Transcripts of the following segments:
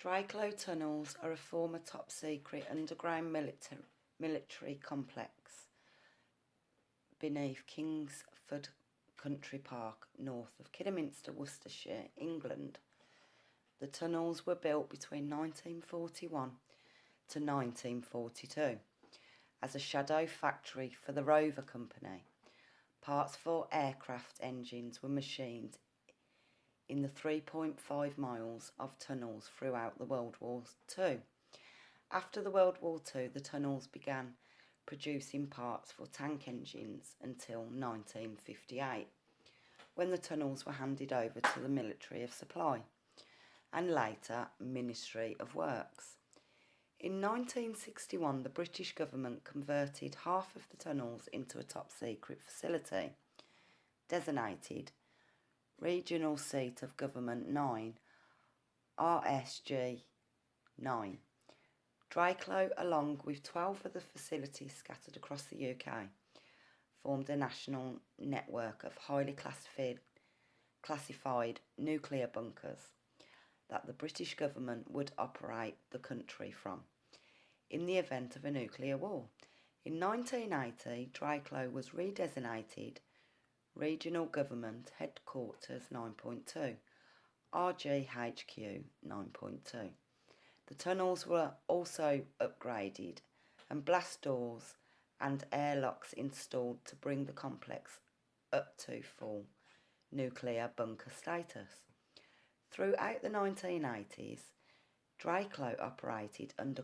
Drakelow Tunnels are a former top-secret underground military complex beneath Kingsford Country Park, north of Kidderminster, Worcestershire, England. The tunnels were built between 1941 to 1942 as a shadow factory for the Rover company. Parts for aircraft engines were machined in the 3.5 miles of tunnels throughout the World War II. After the World War II, the tunnels began producing parts for tank engines until 1958, when the tunnels were handed over to the Military of Supply and later Ministry of Works. In 1961, the British Government converted half of the tunnels into a top-secret facility, designated Regional Seat of Goverment 9, R.S.G. 9. Drakelow, along with 12 other facilities scattered across the UK, formed a national network of highly classified nuclear bunkers that the British Government would operate the country from in the event of a nuclear war. In 1980, Drakelow was redesignated Regional Government Headquarters 9.2, RGHQ 9.2. The tunnels were also upgraded and blast doors and airlocks installed to bring the complex up to full nuclear bunker status. Throughout the 1980s, Drakelow operated under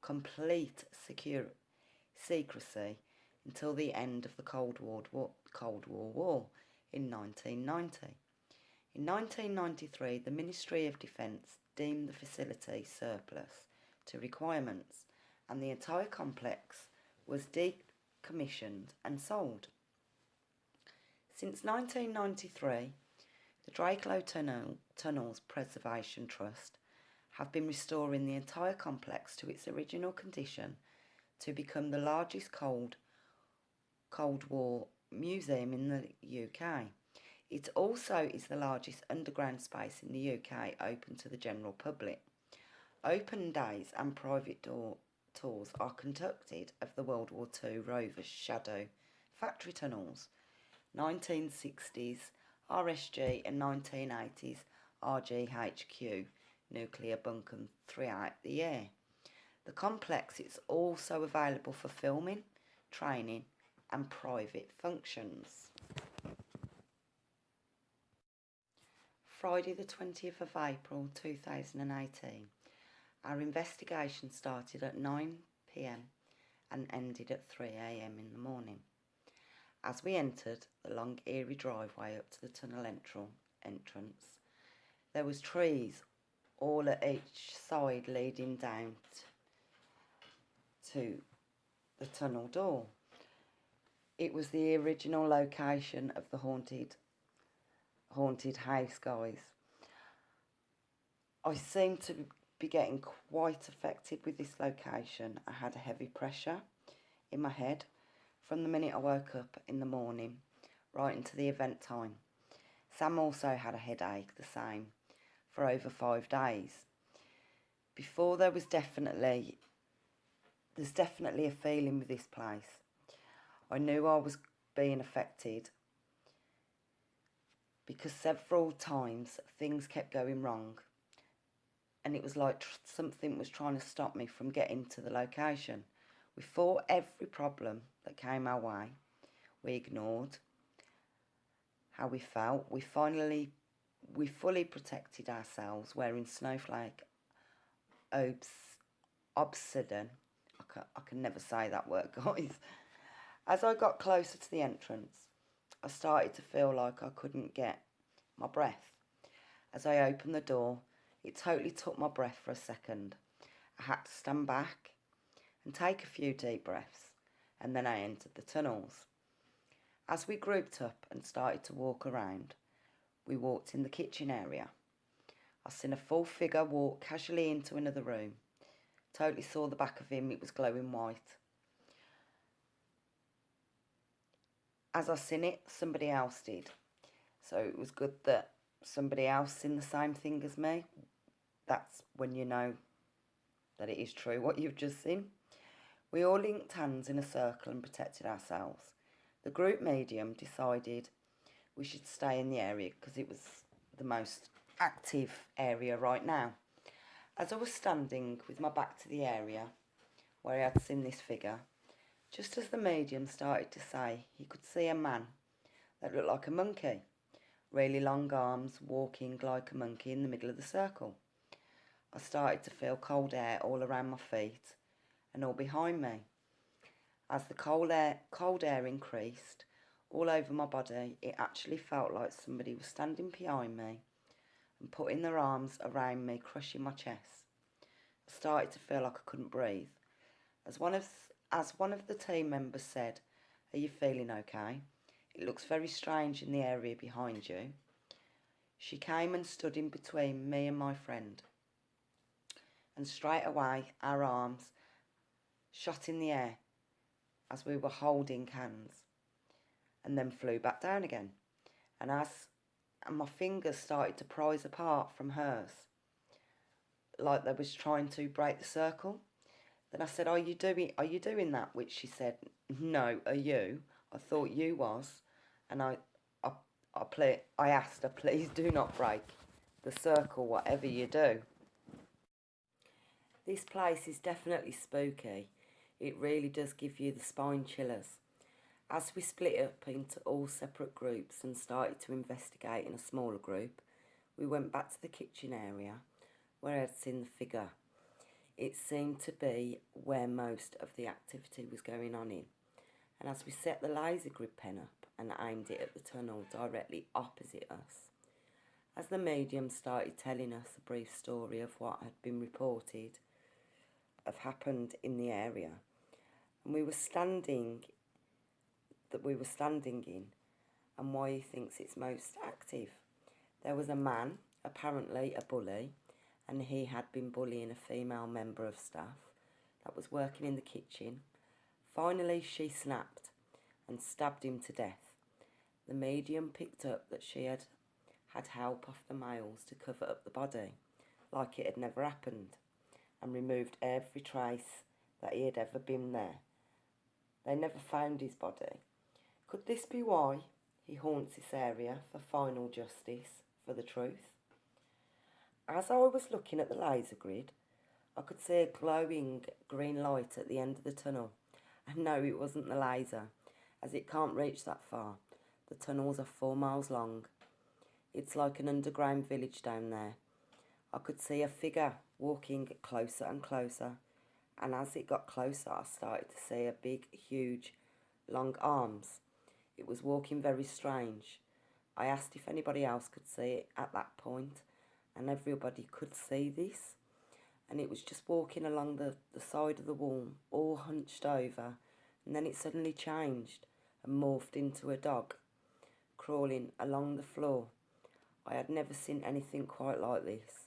complete secrecy until the end of the Cold War in 1990. In 1993, the Ministry of Defence deemed the facility surplus to requirements, and the entire complex was decommissioned and sold. Since 1993, the Drakelow Tunnels Preservation Trust have been restoring the entire complex to its original condition to become the largest Cold War museum in the UK. It also is the largest underground space in the UK open to the general public. Open days and private tours are conducted of the World War II Rover shadow factory tunnels, 1960s R.S.G. and 1980s RGHQ nuclear bunker throughout the year. The complex is also available for filming, training and private functions. Friday the 20th of April 2018. Our investigation started at 9 p.m. and ended at 3 a.m. in the morning. As we entered the long eerie driveway up to the tunnel entrance, there was trees all at each side leading down to the tunnel door. It was the original location of the haunted house, guys. I seemed to be getting quite affected with this location. I had a heavy pressure in my head from the minute I woke up in the morning right into the event time. Sam also had a headache, the same, for over 5 days. There's definitely a feeling with this place. I knew I was being affected because several times things kept going wrong, and it was like something was trying to stop me from getting to the location. We fought every problem that came our way. We ignored how we felt. We fully protected ourselves, wearing snowflake obsidian. I can never say that word, guys. As I got closer to the entrance, I started to feel like I couldn't get my breath. As I opened the door, it totally took my breath for a second. I had to stand back and take a few deep breaths, and then I entered the tunnels. As we grouped up and started to walk around, we walked in the kitchen area. I seen a full figure walk casually into another room. Totally saw the back of him, it was glowing white. As I seen it, somebody else did. So it was good that somebody else seen the same thing as me. that's when you know that it is true what you've just seen. We all linked hands in a circle and protected ourselves. The group medium decided we should stay in the area because it was the most active area right now. As I was standing with my back to the area where I had seen this figure, just as the medium started to say he could see a man that looked like a monkey, really long arms, walking like a monkey in the middle of the circle. I started to feel cold air all around my feet and all behind me. As the cold air increased all over my body, it actually felt like somebody was standing behind me and putting their arms around me, crushing my chest. I started to feel like I couldn't breathe. As one of the team members said, "Are you feeling okay? It looks very strange in the area behind you." She came and stood in between me and my friend, and straight away our arms shot in the air as we were holding hands, and then flew back down again. And my fingers started to prise apart from hers, like they was trying to break the circle. Then I said, are you doing that?" Which she said, "No, are you? I thought you was." And I asked her, "Please do not break the circle, whatever you do." This place is definitely spooky. It really does give you the spine chillers. As we split up into all separate groups and started to investigate in a smaller group, we went back to the kitchen area where I had seen the figure. It seemed to be where most of the activity was going on in. And as we set the laser grid pen up and aimed it at the tunnel directly opposite us, as the medium started telling us a brief story of what had been reported of happened in the area, and we were standing in, and why he thinks it's most active. There was a man, apparently a bully, and he had been bullying a female member of staff that was working in the kitchen. Finally, she snapped and stabbed him to death. The medium picked up that she had help off the males to cover up the body, like it had never happened, and removed every trace that he had ever been there. They never found his body. Could this be why he haunts this area for final justice, for the truth? As I was looking at the laser grid, I could see a glowing green light at the end of the tunnel. And no, it wasn't the laser, as it can't reach that far. The tunnels are 4 miles long. It's like an underground village down there. I could see a figure walking closer and closer, and as it got closer, I started to see a big, huge, long arms. It was walking very strange. I asked if anybody else could see it at that point, and everybody could see this. And it was just walking along the side of the wall, all hunched over, and then it suddenly changed and morphed into a dog, crawling along the floor. I had never seen anything quite like this.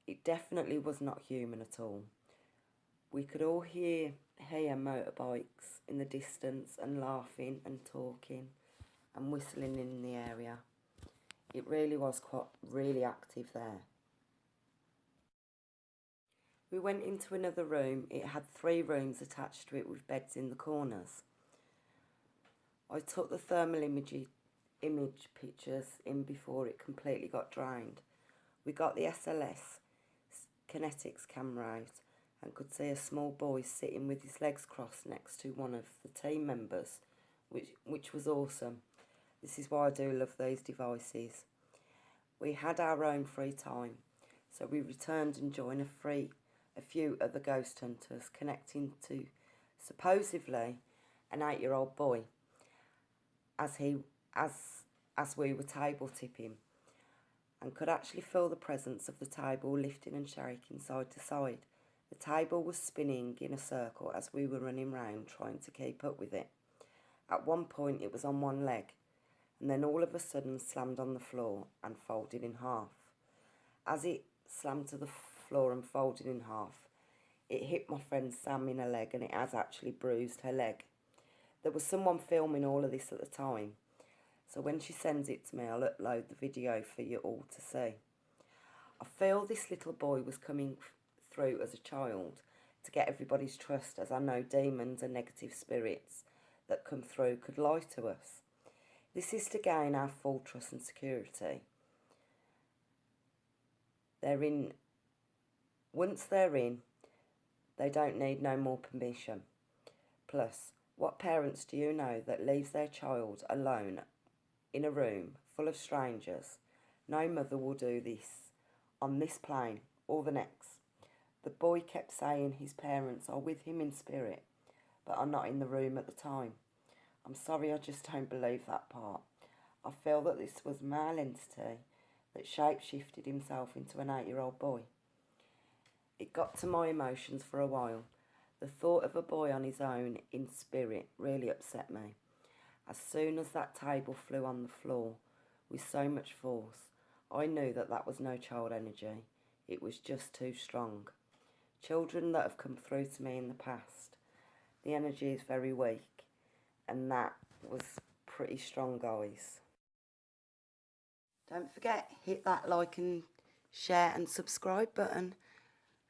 It definitely was not human at all. We could all hear motorbikes in the distance and laughing and talking and whistling in the area. It really was really active there. We went into another room. It had 3 rooms attached to it with beds in the corners. I took the thermal image pictures in before it completely got drained. We got the SLS kinetics camera out and could see a small boy sitting with his legs crossed next to one of the team members, which was awesome. This is why I do love these devices. We had our own free time, so we returned and joined a few other ghost hunters, connecting to supposedly an 8-year-old boy as we were table tipping, and could actually feel the presence of the table lifting and shaking side to side. The table was spinning in a circle as we were running round trying to keep up with it. At one point it was on one leg, and then all of a sudden slammed on the floor and folded in half. As it slammed to the floor and folded in half, it hit my friend Sam in her leg, and it has actually bruised her leg. There was someone filming all of this at the time, so when she sends it to me, I'll upload the video for you all to see. I feel this little boy was coming through as a child to get everybody's trust, as I know demons and negative spirits that come through could lie to us. This is to gain our full trust and security. Once they're in, they don't need no more permission. Plus, what parents do you know that leaves their child alone in a room full of strangers? No mother will do this on this plane or the next. The boy kept saying his parents are with him in spirit, but are not in the room at the time. I'm sorry, I just don't believe that part. I feel that this was a male entity that shape-shifted himself into an 8-year-old boy. It got to my emotions for a while. The thought of a boy on his own in spirit really upset me. As soon as that table flew on the floor with so much force, I knew that that was no child energy. It was just too strong. Children that have come through to me in the past, the energy is very weak, and that was pretty strong, guys. Don't forget, hit that like and share and subscribe button,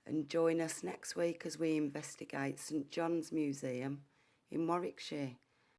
and join us next week as we investigate St John's Museum in Warwickshire.